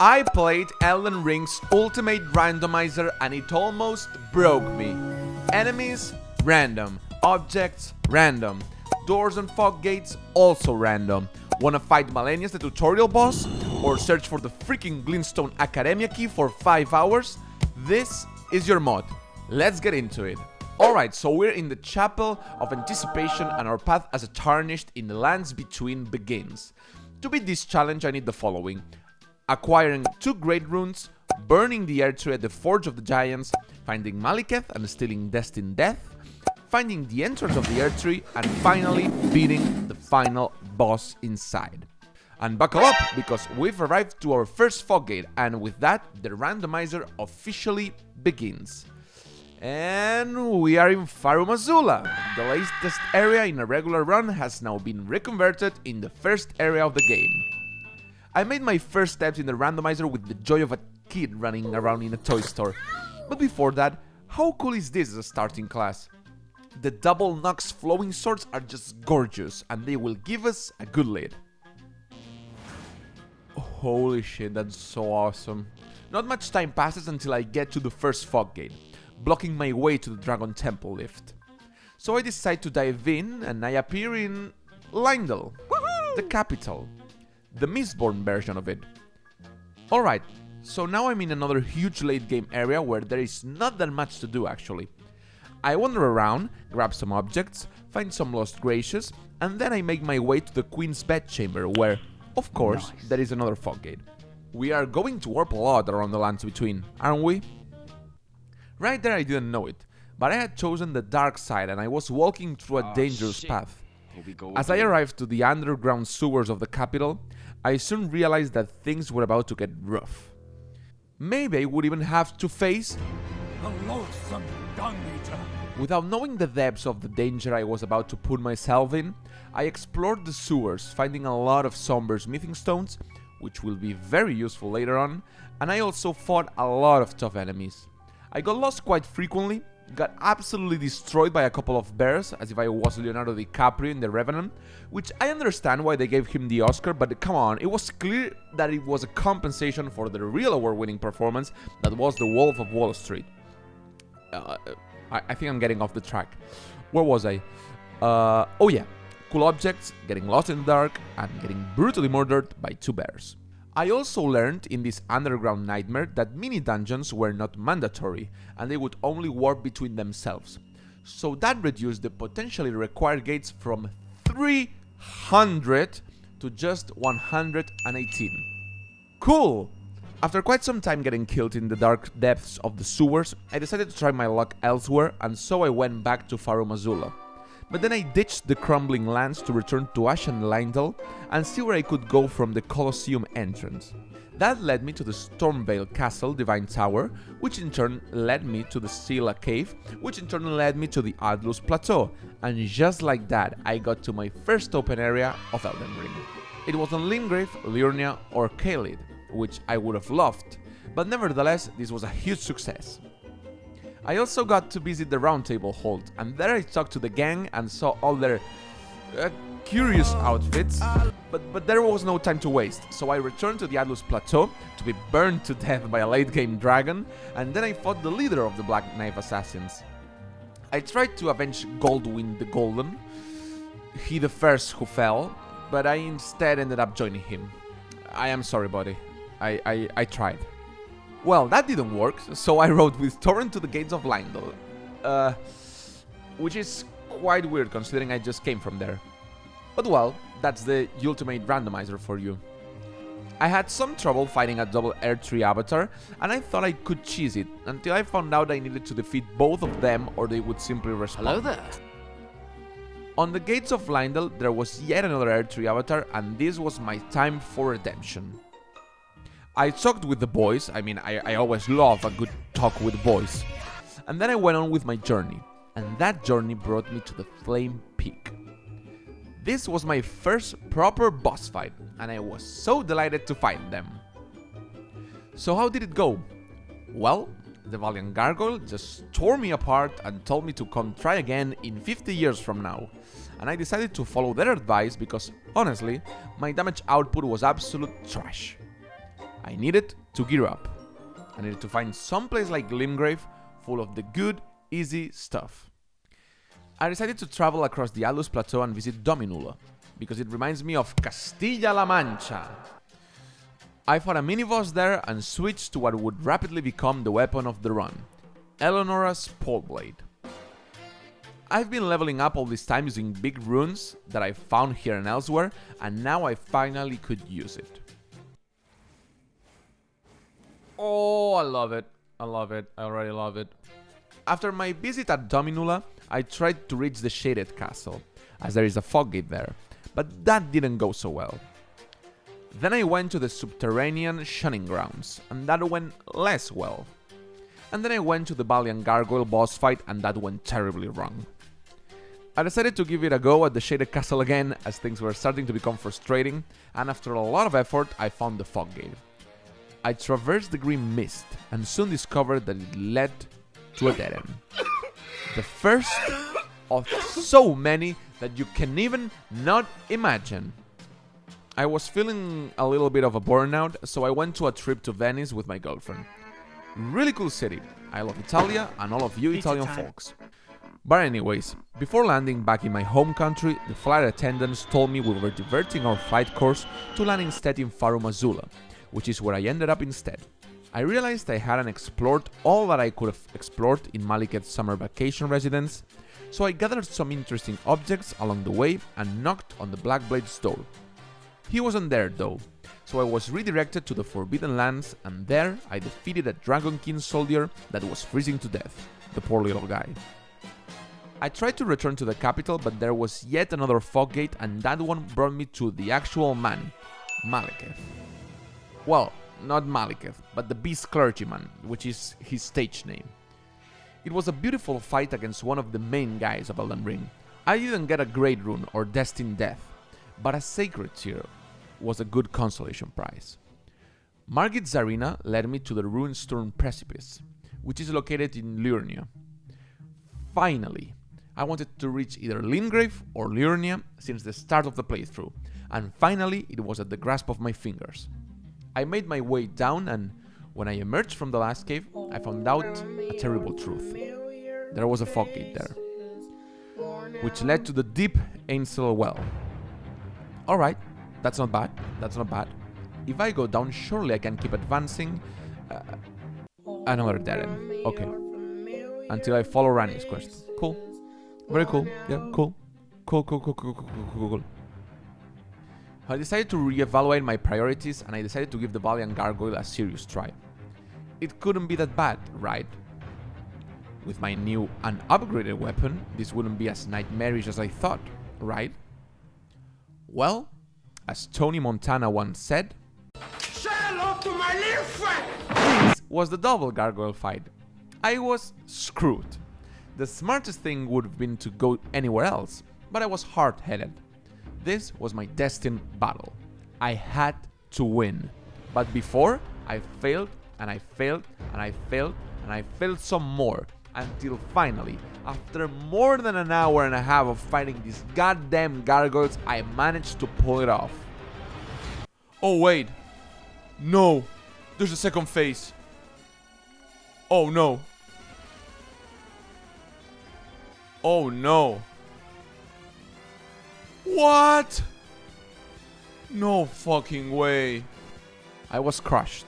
I played Elden Ring's Ultimate Randomizer and it almost broke me. Enemies, random. Objects, random. Doors and fog gates, also random. Wanna fight Malenius, the tutorial boss? Or search for the freaking Glintstone Academia key for 5 hours? This is your mod. Let's get into it. Alright, so we're in the Chapel of Anticipation and our path as a Tarnished in the Lands Between begins. To beat this challenge I need the following: acquiring 2 great runes, burning the Earth Tree at the Forge of the Giants, finding Maliketh and stealing Destined Death, finding the entrance of the Earth Tree, and finally beating the final boss inside. And buckle up, because we've arrived to our first fog gate, and with that, the randomizer officially begins. And we are in Farum Azula. The latest area in a regular run has now been reconverted in the first area of the game. I made my first steps in the randomizer with the joy of a kid running around in a toy store. But before that, how cool is this as a starting class? The double Nox flowing swords are just gorgeous, and they will give us a good lead. Holy shit, that's so awesome. Not much time passes until I get to the first fog gate, blocking my way to the Dragon Temple lift. So I decide to dive in, and I appear in Lindell, the capital, the Mistborn version of it. Alright, so now I'm in another huge late game area where there is not that much to do actually. I wander around, grab some objects, find some lost graces, and then I make my way to the Queen's bedchamber where, of course, there is another fog gate. We are going to warp a lot around the lands between, aren't we? Right there I didn't know it, but I had chosen the dark side and I was walking through a dangerous path. As I arrived to the underground sewers of the capital, I soon realized that things were about to get rough. Maybe I would even have to face a loathsome dung-eater. Without knowing the depths of the danger I was about to put myself in, I explored the sewers, finding a lot of somber smithing stones, which will be very useful later on, and I also fought a lot of tough enemies. I got lost quite frequently, got absolutely destroyed by a couple of bears, as if I was Leonardo DiCaprio in The Revenant, which I understand why they gave him the Oscar, but come on, it was clear that it was a compensation for the real award-winning performance that was The Wolf of Wall Street. I think I'm getting off the track. Where was I? Oh yeah, cool objects, getting lost in the dark, and getting brutally murdered by 2 bears. I also learned in this underground nightmare that mini-dungeons were not mandatory, and they would only warp between themselves. So that reduced the potentially required gates from 300 to just 118. Cool! After quite some time getting killed in the dark depths of the sewers, I decided to try my luck elsewhere, and so I went back to Farum Azula. But then I ditched the crumbling lands to return to Ashen Lindell and see where I could go from the Colosseum entrance. That led me to the Stormvale Castle Divine Tower, which in turn led me to the Scylla Cave, which in turn led me to the Adlus Plateau, and just like that I got to my first open area of Elden Ring. It was on Limgrave, Liurnia or Caelid, which I would have loved, but nevertheless this was a huge success. I also got to visit the Round Table Hold, and there I talked to the gang and saw all their curious outfits, but there was no time to waste, so I returned to the Adlus Plateau to be burned to death by a late game dragon, and then I fought the leader of the Black Knife Assassins. I tried to avenge Goldwyn the Golden, he the first who fell, but I instead ended up joining him. I am sorry, buddy. I tried. Well, that didn't work, so I rode with Torrent to the gates of Lindell. Which is quite weird considering I just came from there. But well, that's the ultimate randomizer for you. I had some trouble fighting a double Earth Tree avatar, and I thought I could cheese it, until I found out I needed to defeat both of them or they would simply respawn. Hello there. On the gates of Lindell, there was yet another Earth Tree avatar, and this was my time for redemption. I talked with the boys, I always love a good talk with boys. And then I went on with my journey, and that journey brought me to the Flame Peak. This was my first proper boss fight, and I was so delighted to find them. So how did it go? Well, the Valiant Gargoyle just tore me apart and told me to come try again in 50 years from now. And I decided to follow their advice because, honestly, my damage output was absolute trash. I needed to gear up. I needed to find some place like Limgrave full of the good, easy stuff. I decided to travel across the Alus Plateau and visit Dominula, because it reminds me of Castilla-La Mancha. I fought a mini-boss there and switched to what would rapidly become the weapon of the run, Eleonora's Poleblade. I've been leveling up all this time using big runes that I found here and elsewhere, and now I finally could use it. Oh, I love it. I love it. I already love it. After my visit at Dominula, I tried to reach the Shaded Castle, as there is a fog gate there, but that didn't go so well. Then I went to the subterranean shunning grounds, and that went less well. And then I went to the Valiant Gargoyle boss fight, and that went terribly wrong. I decided to give it a go at the Shaded Castle again, as things were starting to become frustrating, and after a lot of effort, I found the fog gate. I traversed the green mist, and soon discovered that it led to a dead end. The first of so many that you can even not imagine. I was feeling a little bit of a burnout, so I went to a trip to Venice with my girlfriend. Really cool city. I love Italia and all of you Italian folks. But anyways, before landing back in my home country, the flight attendants told me we were diverting our flight course to land instead in Farum Azula, which is where I ended up instead. I realized I hadn't explored all that I could have explored in Maliketh's summer vacation residence, so I gathered some interesting objects along the way and knocked on the Blackblade's door. He wasn't there though, so I was redirected to the Forbidden Lands, and there I defeated a Dragon King soldier that was freezing to death, the poor little guy. I tried to return to the capital, but there was yet another fog gate, and that one brought me to the actual man, Maliketh. Well, not Maliketh, but the Beast Clergyman, which is his stage name. It was a beautiful fight against one of the main guys of Elden Ring. I didn't get a Great Rune or Destined Death, but a Sacred Tear was a good consolation prize. Margit's Arena led me to the Runestorm Precipice, which is located in Liurnia. Finally, I wanted to reach either Limgrave or Liurnia since the start of the playthrough, and finally it was at the grasp of my fingers. I made my way down, and when I emerged from the last cave, I found out a terrible truth. There was a fog gate there, which led to the deep Ainsel well. Alright, that's not bad, that's not bad. If I go down, surely I can keep advancing. Another dead end, okay. Until I follow Ranni's quest. Cool. Very cool, yeah, cool. Cool. I decided to reevaluate my priorities, and I decided to give the Valiant Gargoyle a serious try. It couldn't be that bad, right? With my new and upgraded weapon, this wouldn't be as nightmarish as I thought, right? Well, as Tony Montana once said, Say hello to my little friend! this was the double gargoyle fight. I was screwed. The smartest thing would have been to go anywhere else, but I was hard-headed. This was my destined battle. I had to win. But before, I failed, and I failed, and I failed, and I failed some more, until finally, after more than an hour and a half of fighting these goddamn gargoyles, I managed to pull it off. Oh wait, no, there's a second phase. Oh no. Oh no. What? No fucking way. I was crushed.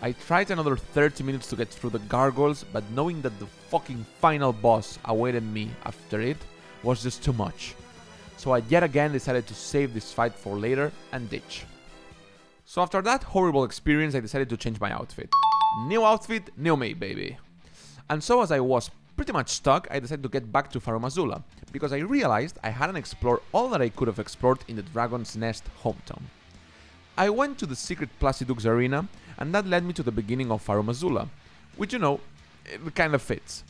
I tried another 30 minutes to get through the gargoyles, but knowing that the fucking final boss awaited me after it was just too much. So I yet again decided to save this fight for later and ditch. So after that horrible experience, I decided to change my outfit. New outfit, new me, baby. And so as I was pretty much stuck, I decided to get back to Farum Azula, because I realized I hadn't explored all that I could have explored in the Dragon's Nest hometown. I went to the secret Placidux arena, and that led me to the beginning of Farum Azula, which, you know, it kind of fits.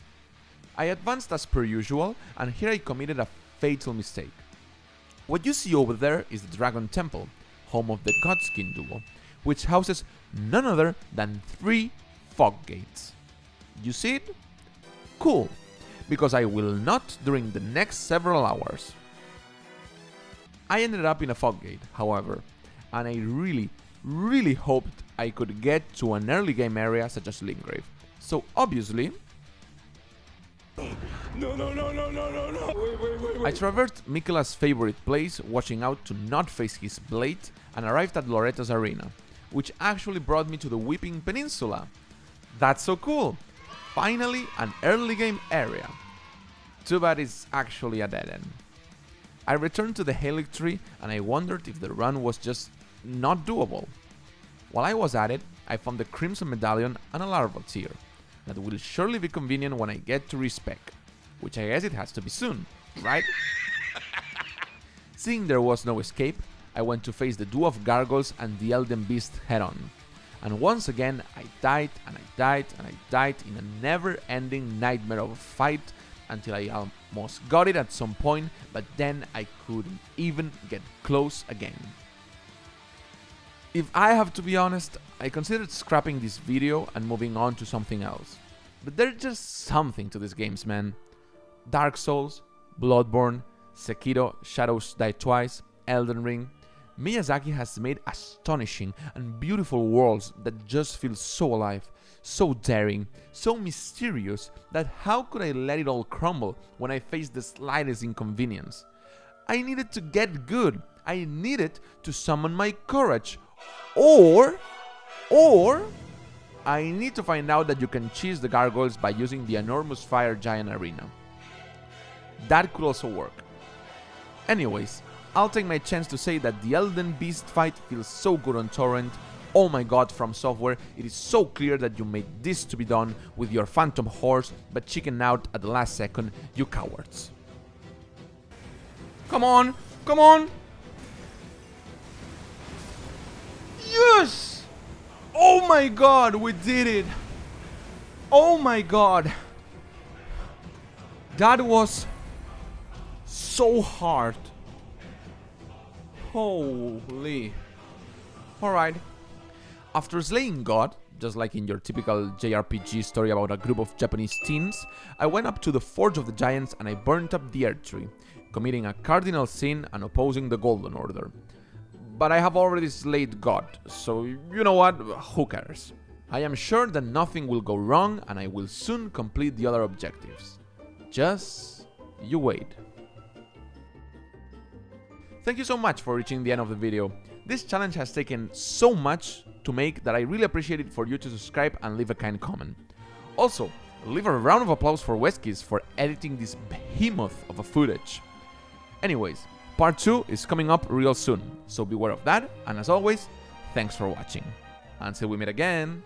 I advanced as per usual, and here I committed a fatal mistake. What you see over there is the Dragon Temple, home of the Godskin duo, which houses none other than 3 fog gates. You see it? Cool, because I will not during the next several hours. I ended up in a fog gate, however, and I really, really hoped I could get to an early game area such as Lingrave. So obviously, I traversed Mikela's favorite place, watching out to not face his blade, and arrived at Loretta's arena, which actually brought me to the Weeping Peninsula. That's so cool! Finally, an early game area. Too bad it's actually a dead end. I returned to the Helix Tree and I wondered if the run was just not doable. While I was at it, I found the Crimson Medallion and a larval tear. That will surely be convenient when I get to Respec, which I guess it has to be soon, right? Seeing there was no escape, I went to face the duo of gargoyles and the Elden Beast head-on. And once again, I died and I died and I died in a never-ending nightmare of a fight until I almost got it at some point, but then I couldn't even get close again. If I have to be honest, I considered scrapping this video and moving on to something else. But there's just something to these games, man. Dark Souls, Bloodborne, Sekiro, Shadows Die Twice, Elden Ring. Miyazaki has made astonishing and beautiful worlds that just feel so alive, so daring, so mysterious that how could I let it all crumble when I faced the slightest inconvenience? I needed to get good. I needed to summon my courage. Or I need to find out that you can cheese the gargoyles by using the enormous fire giant arena. That could also work. Anyways, I'll take my chance to say that the Elden Beast fight feels so good on torrent. Oh my god, From Software, it is so clear that you made this to be done with your phantom horse, but chicken out at the last second, you cowards. Come on, come on! Yes! Oh my god, we did it! Oh my god! That was so hard. Holy. Alright. After slaying God, just like in your typical JRPG story about a group of Japanese teens, I went up to the Forge of the Giants and I burnt up the Earth Tree, committing a cardinal sin and opposing the Golden Order. But I have already slayed God, so you know what, who cares? I am sure that nothing will go wrong and I will soon complete the other objectives. Just you wait. Thank you so much for reaching the end of the video. This challenge has taken so much to make that I really appreciate it for you to subscribe and leave a kind comment. Also, leave a round of applause for Weskis for editing this behemoth of a footage. Anyways, part 2 is coming up real soon, so beware of that, and as always, thanks for watching. Until we meet again.